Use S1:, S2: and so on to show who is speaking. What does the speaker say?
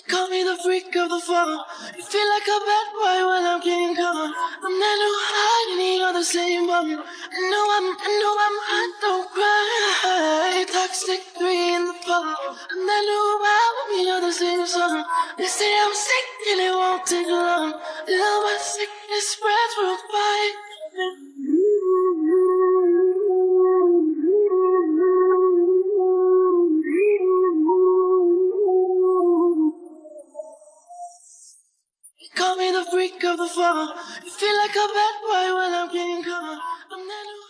S1: Call me the freak of the fall. You feel like a bad boy when I'm getting caught. I'm that new high and you know the same bubble. I know I'm hot, don't cry. Toxic 3 in the fall. I'm that new album, you know the same song. They say I'm sick and it won't take long. Till my sickness spreads worldwide. Call me the freak of the fall. You feel like a bad boy when I'm getting caught. I'm that new